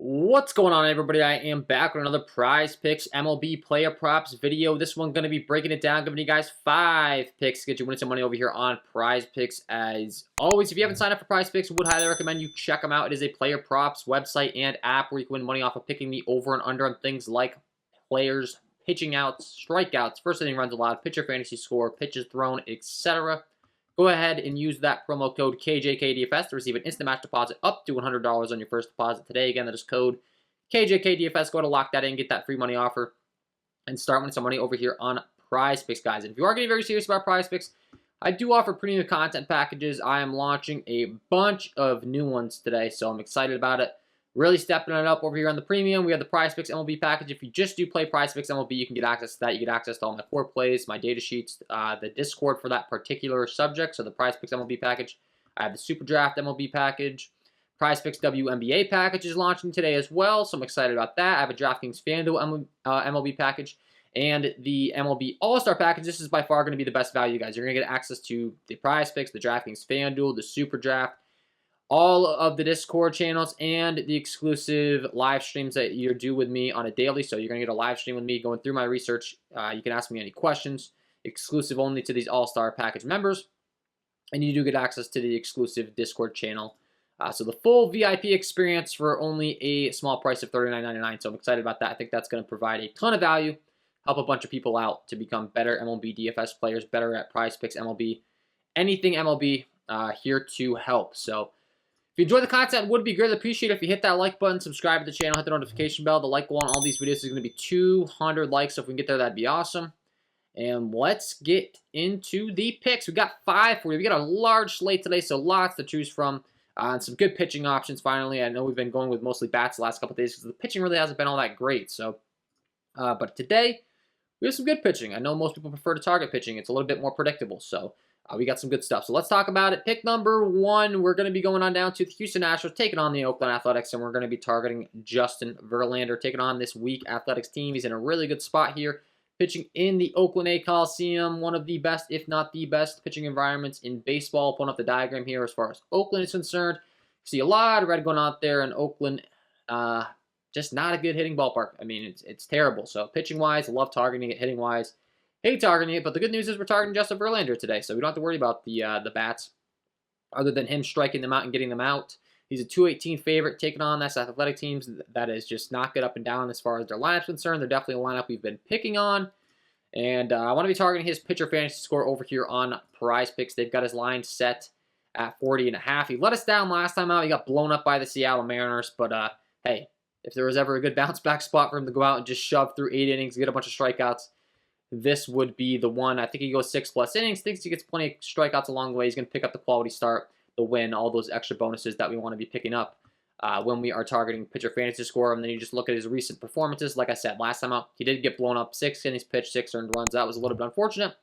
What's going on, everybody? I am back with another Prizepicks MLB player props video. This one going to be breaking it down, giving you guys 5 picks to get you winning some money over here on Prizepicks. As always, if you haven't signed up for Prizepicks, would highly recommend you check them out. It is a player props website and app where you can win money off of picking the over and under on things like players, pitching outs, strikeouts, first inning runs allowed, pitcher fantasy score, pitches thrown, etc. Go ahead and use that promo code KJK DFS to receive an instant match deposit up to $100 on your first deposit today. Again, that is code KJK DFS. Go to lock that in, get that free money offer, and start winning some money over here on Prizepicks, guys. And if you are getting very serious about Prizepicks, I do offer premium content packages. I am launching a bunch of new ones today, so I'm excited about it. Really stepping it up over here on the premium. We have the Prizepicks Mlb package. If you just do play Prizepicks Mlb, you can get access to that. You get access to all my core plays, my data sheets, the Discord for that particular subject. So the Prizepicks Mlb package. I have the Super Draft MLB package. Prizepicks WNBA package is launching today as well, so I'm excited about that. I have a DraftKings FanDuel MLB package and the MLB All-Star package. This is by far going to be the best value, guys. You're going to get access to the Prizepicks, the DraftKings FanDuel, the Super Draft, all of the Discord channels, and the exclusive live streams that you do with me on a daily. So you're going to get a live stream with me going through my research. You can ask me any questions, exclusive only to these All-Star package members. And you do get access to the exclusive Discord channel. So the full VIP experience for only a small price of $39.99. So I'm excited about that. I think that's going to provide a ton of value, help a bunch of people out to become better MLB DFS players, better at Prizepicks MLB, anything MLB, here to help. So if you enjoy the content, would be greatly appreciated if you hit that like button, subscribe to the channel, hit the notification bell. The like goal on all these videos is going to be 200 likes, so if we can get there, that'd be awesome. And let's get into the picks. We got 5 for you. We got a large slate today, so lots to choose from. And some good pitching options, finally. I know we've been going with mostly bats the last couple of days because the pitching really hasn't been all that great. So, but today, we have some good pitching. I know most people prefer to target pitching. It's a little bit more predictable, so we got some good stuff. So let's talk about it. Pick number 1, we're going to be going on down to the Houston Astros, taking on the Oakland Athletics, and we're going to be targeting Justin Verlander, taking on this weak Athletics team. He's in a really good spot here, pitching in the Oakland A Coliseum, one of the best, if not the best, pitching environments in baseball. Pulling up the diagram here as far as Oakland is concerned. You see a lot of red going out there in Oakland. Just not a good hitting ballpark. I mean, it's terrible. So pitching-wise, I love targeting it. Hitting-wise, hate targeting it, but the good news is we're targeting Justin Verlander today, so we don't have to worry about the bats, other than him striking them out and getting them out. He's a 218 favorite, taking on this athletic teams that is just not good up and down as far as their lineup's concerned. They're definitely a lineup we've been picking on, and I want to be targeting his pitcher fantasy score over here on Prizepicks. They've got his line set at 40.5. He let us down last time out. He got blown up by the Seattle Mariners, but hey, if there was ever a good bounce back spot for him to go out and just shove through 8 innings, get a bunch of strikeouts, this would be the one. I think he goes 6+ innings. Thinks he gets plenty of strikeouts along the way. He's going to pick up the quality start, the win, all those extra bonuses that we want to be picking up when we are targeting pitcher fantasy score. And then you just look at his recent performances. Like I said, last time out, he did get blown up. 6 innings pitched, 6 earned runs. That was a little bit unfortunate.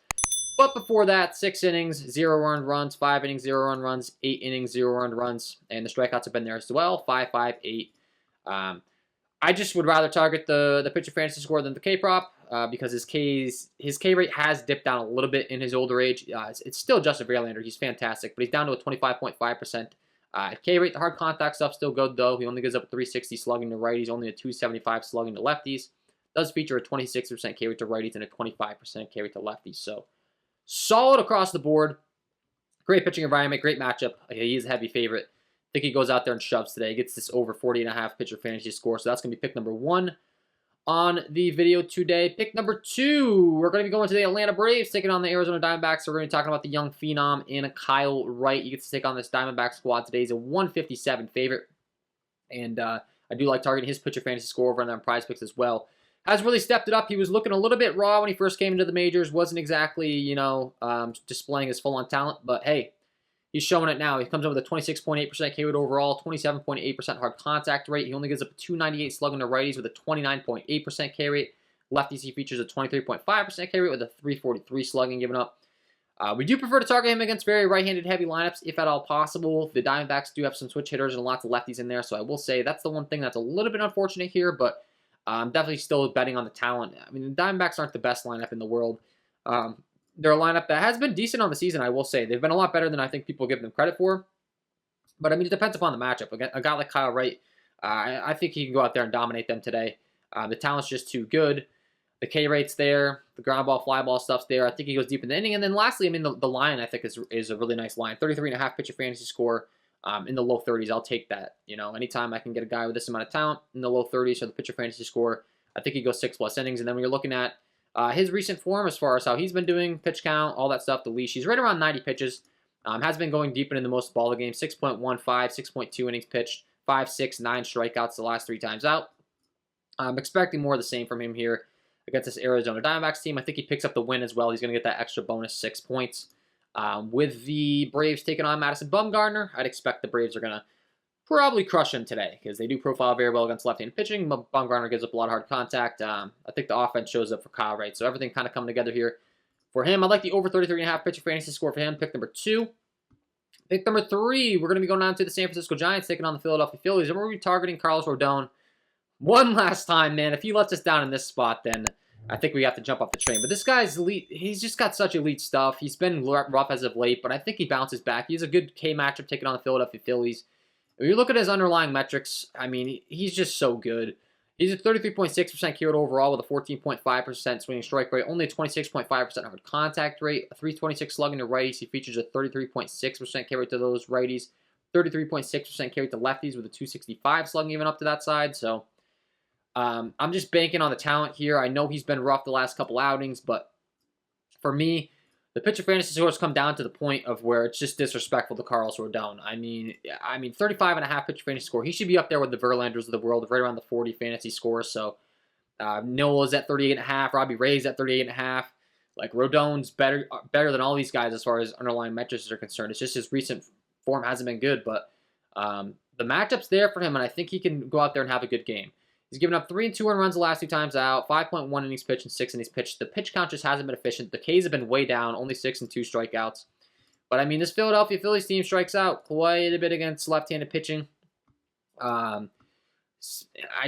But before that, 6 innings, 0 earned runs, 5 innings, 0 earned runs, 8 innings, 0 earned runs. And the strikeouts have been there as well, 5, 5, 8. I just would rather target the pitcher fantasy score than the K prop because his K rate has dipped down a little bit in his older age. It's still Justin Verlander. He's fantastic, but he's down to a 25.5%. K rate, the hard contact stuff, still good though. He only gives up a 360 slugging to righties, only a 275 slugging to lefties. Does feature a 26% K rate to righties and a 25% K rate to lefties. So solid across the board. Great pitching environment, great matchup. He is a heavy favorite. I think he goes out there and shoves today. He gets this over 40.5 pitcher fantasy score. So that's going to be pick number 1 on the video today. Pick number 2, we're going to be going to the Atlanta Braves, taking on the Arizona Diamondbacks. So we're going to be talking about the young phenom in Kyle Wright. He gets to take on this Diamondback squad today. He's a 157 favorite. And I do like targeting his pitcher fantasy score over on Prizepicks as well. Has really stepped it up. He was looking a little bit raw when he first came into the majors. Wasn't exactly, displaying his full-on talent. But hey, he's showing it now. He comes in with a 26.8% K rate overall, 27.8% hard contact rate. He only gives up a 298 slugging to righties with a 29.8% K rate. Lefties, he features a 23.5% K rate with a 343 slugging given up. We do prefer to target him against very right-handed heavy lineups, if at all possible. The Diamondbacks do have some switch hitters and lots of lefties in there, so I will say that's the one thing that's a little bit unfortunate here, but I'm definitely still betting on the talent. I mean, the Diamondbacks aren't the best lineup in the world. They're a lineup that has been decent on the season, I will say. They've been a lot better than I think people give them credit for. But, I mean, it depends upon the matchup. A guy like Kyle Wright, I think he can go out there and dominate them today. The talent's just too good. The K rate's there. The ground ball, fly ball stuff's there. I think he goes deep in the inning. And then lastly, I mean, the line, I think, is a really nice line. 33.5 pitcher fantasy score in the low 30s. I'll take that. You know, anytime I can get a guy with this amount of talent in the low 30s for the pitcher fantasy score, I think he goes 6+ innings. And then when you're looking at his recent form as far as how he's been doing, pitch count, all that stuff, the leash, he's right around 90 pitches. Has been going deep into most ball games. 6.15, 6.2 innings pitched, 5, 6, 9 strikeouts the last 3 times out. I'm expecting more of the same from him here against this Arizona Diamondbacks team. I think he picks up the win as well. He's going to get that extra bonus 6 points. With the Braves taking on Madison Bumgarner, I'd expect the Braves are going to probably crush him today because they do profile very well against left-handed pitching. Bumgarner gives up a lot of hard contact. I think the offense shows up for Kyle Wright. So everything kind of coming together here for him. I like the over 33.5 pitcher fantasy score for him. Pick number 2. Pick number 3, we're going to be going down to the San Francisco Giants taking on the Philadelphia Phillies. And we're going to be targeting Carlos Rodon one last time, man. If he lets us down in this spot, then I think we have to jump off the train. But this guy's elite. He's just got such elite stuff. He's been rough as of late, but I think he bounces back. He's a good K matchup taking on the Philadelphia Phillies. If you look at his underlying metrics, I mean, he's just so good. He's a 33.6% K rate overall with a 14.5% swinging strike rate, only a 26.5% hard contact rate, a 326 slugging to righties. He features a 33.6% K rate to those righties, 33.6% K rate to lefties with a 265 slugging even up to that side. So I'm just banking on the talent here. I know he's been rough the last couple outings, but for me, the pitcher fantasy scores come down to the point of where it's just disrespectful to Carlos Rodon. I mean, 35.5 pitcher fantasy score. He should be up there with the Verlanders of the world, right around the 40 fantasy score. So Noah's at 38.5, Robbie Ray's at 38.5. Like Rodon's better than all these guys as far as underlying metrics are concerned. It's just his recent form hasn't been good, but the matchup's there for him, and I think he can go out there and have a good game. He's given up 3 and 2 earned runs the last 2 times out, 5.1 innings pitched and 6 innings pitched. The pitch count just hasn't been efficient. The Ks have been way down, only 6 and 2 strikeouts. But I mean, this Philadelphia Phillies team strikes out quite a bit against left-handed pitching. I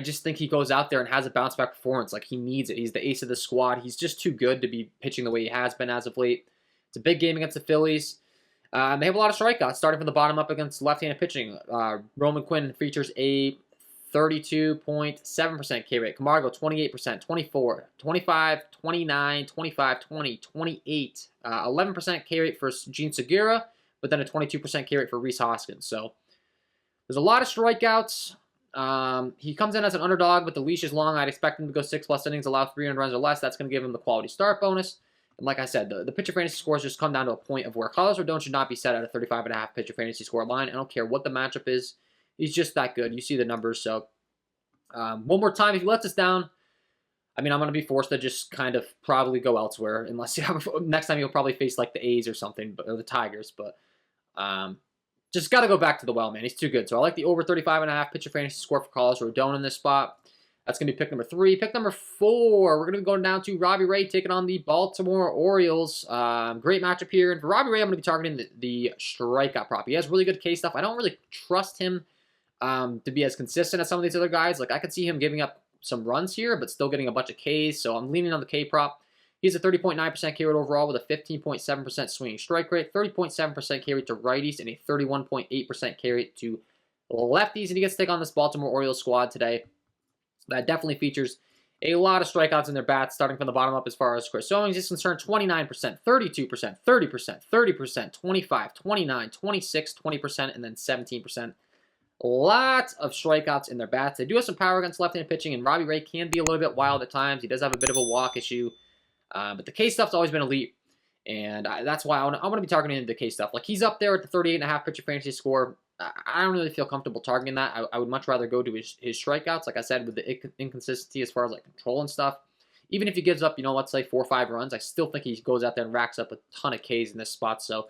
just think he goes out there and has a bounce-back performance. Like, he needs it. He's the ace of the squad. He's just too good to be pitching the way he has been as of late. It's a big game against the Phillies. They have a lot of strikeouts, starting from the bottom up against left-handed pitching. Roman Quinn features a 32.7% K rate. Camargo, 28%, 24, 25, 29, 25, 20, 28. 11% K rate for Gene Segura, but then a 22% K rate for Rhys Hoskins. So there's a lot of strikeouts. He comes in as an underdog, but the leash is long. I'd expect him to go 6+ innings, allow 300 runs or less. That's going to give him the quality start bonus. And like I said, the pitcher fantasy scores just come down to a point of where Carlos Rodon should not be set at a 35.5 pitcher fantasy score line. I don't care what the matchup is. He's just that good. You see the numbers. So one more time, if he lets us down, I mean, I'm going to be forced to just kind of probably go elsewhere. Unless next time he'll probably face like the A's or something, or the Tigers. But just got to go back to the well, man. He's too good. So I like the over 35.5 pitcher fantasy score for Carlos Rodon in this spot. That's going to be pick number 3. Pick number 4, we're going to be going down to Robbie Ray taking on the Baltimore Orioles. Great matchup here. And for Robbie Ray, I'm going to be targeting the strikeout prop. He has really good K stuff. I don't really trust him to be as consistent as some of these other guys. Like, I could see him giving up some runs here, but still getting a bunch of Ks. So I'm leaning on the K prop. He's a 30.9% K rate overall with a 15.7% swinging strike rate, 30.7% K rate to righties, and a 31.8% K rate to lefties. And he gets to take on this Baltimore Orioles squad today that definitely features a lot of strikeouts in their bats, starting from the bottom up as far as Chris Owings is concerned. 29%, 32%, 30%, 30%, 25, 29, 26, 20%, and then 17%. Lots of strikeouts in their bats. They do have some power against left-handed pitching, and Robbie Ray can be a little bit wild at times. He does have a bit of a walk issue, but the K stuff's always been elite, and that's why I'm going to be targeting the K stuff. Like, he's up there at the 38.5 pitcher fantasy score. I don't really feel comfortable targeting that. I would much rather go to his strikeouts, like I said, with the inconsistency as far as like control and stuff. Even if he gives up, let's say 4 or 5 runs, I still think he goes out there and racks up a ton of Ks in this spot. So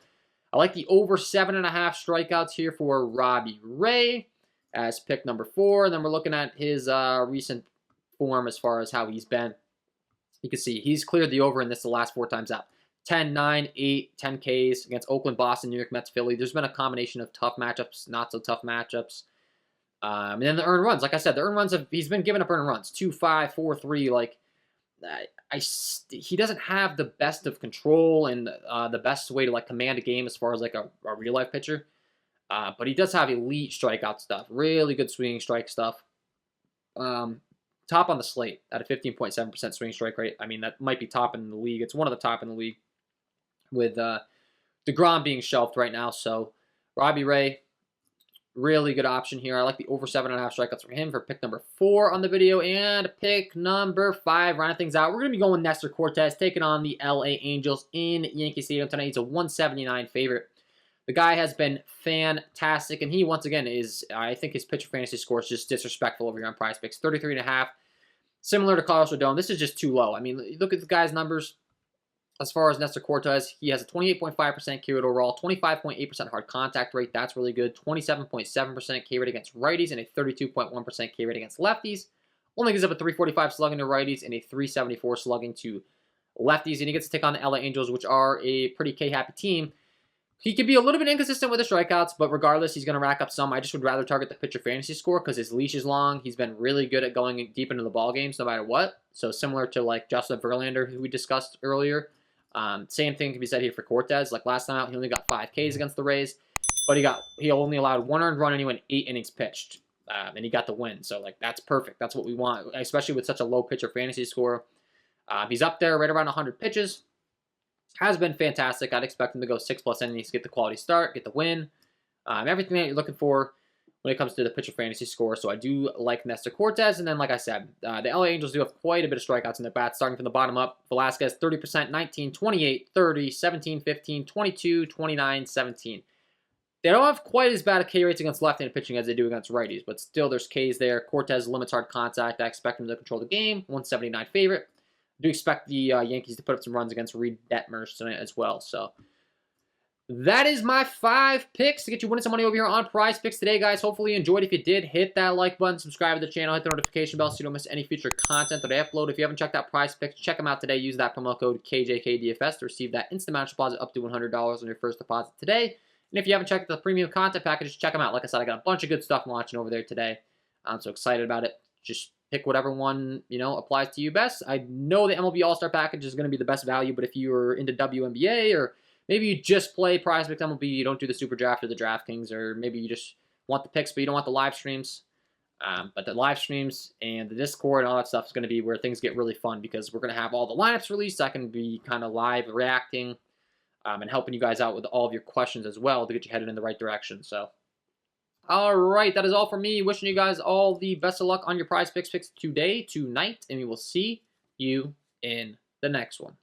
I like the over 7.5 strikeouts here for Robbie Ray as pick number 4. And then we're looking at his recent form as far as how he's been. You can see he's cleared the over in this the last 4 times out. 10, 9, 8, 10 Ks against Oakland, Boston, New York Mets, Philly. There's been a combination of tough matchups, not so tough matchups. And then the earned runs. Like I said, the earned runs, he's been giving up earned runs. 2, 5, 4, 3. Like, he doesn't have the best of control and the best way to like command a game as far as like a real life pitcher. But he does have elite strikeout stuff. Really good swinging strike stuff. Top on the slate at a 15.7% swing strike rate. I mean, that might be top in the league. It's one of the top in the league with DeGrom being shelved right now. So Robbie Ray, really good option here. I like the over 7.5 strikeouts for him for pick number 4 on the video. And pick number 5, rounding things out, we're going to be going Nestor Cortez, taking on the LA Angels in Yankee Stadium tonight. He's a 179 favorite. The guy has been fantastic, and he, once again, is, I think his pitcher fantasy score is just disrespectful over here on Prizepicks. 33.5, similar to Carlos Rodon. This is just too low. I mean, look at the guy's numbers. As far as Nestor Cortez, he has a 28.5% K rate overall, 25.8% hard contact rate. That's really good. 27.7% K rate against righties, and a 32.1% K rate against lefties. Only gives up a 345 slugging to righties and a 374 slugging to lefties, and he gets to take on the LA Angels, which are a pretty K-happy team. He can be a little bit inconsistent with the strikeouts, but regardless, he's going to rack up some. I just would rather target the pitcher fantasy score because his leash is long. He's been really good at going deep into the ball games no matter what. So similar to like Justin Verlander, who we discussed earlier. Same thing can be said here for Cortez. Like last time out, he only got 5 Ks against the Rays, but he only allowed 1 earned run and he went 8 innings pitched, and he got the win. So like that's perfect. That's what we want, especially with such a low pitcher fantasy score. He's up there right around 100 pitches. Has been fantastic. I'd expect him to go 6+ innings, get the quality start, get the win. Everything that you're looking for when it comes to the pitcher fantasy score. So I do like Nestor Cortez. And then, like I said, the LA Angels do have quite a bit of strikeouts in their bats, starting from the bottom up. Velasquez, 30%, 19, 28, 30, 17, 15, 22, 29, 17. They don't have quite as bad a K rates against left-handed pitching as they do against righties, but still there's Ks there. Cortez limits hard contact. I expect him to control the game. 179 favorite. I do expect the Yankees to put up some runs against Reed Detmers tonight as well. So that is my 5 picks to get you winning some money over here on Prizepicks today, guys. Hopefully you enjoyed. If you did, hit that like button, subscribe to the channel, hit the notification bell so you don't miss any future content that I upload. If you haven't checked out Prizepicks, check them out today. Use that promo code KJK DFS to receive that instant match deposit up to $100 on your first deposit today. And if you haven't checked out the premium content package, check them out. Like I said, I got a bunch of good stuff launching over there today. I'm so excited about it. Just pick whatever one, applies to you best. I know the MLB All-Star package is going to be the best value, but if you're into WNBA or maybe you just play Prizepicks MLB, you don't do the Super Draft or the DraftKings, or maybe you just want the picks but you don't want the live streams. But the live streams and the Discord and all that stuff is going to be where things get really fun because we're going to have all the lineups released. I can be kind of live reacting and helping you guys out with all of your questions as well to get you headed in the right direction. So, all right, that is all for me. Wishing you guys all the best of luck on your Prizepicks picks today, tonight, and we will see you in the next one.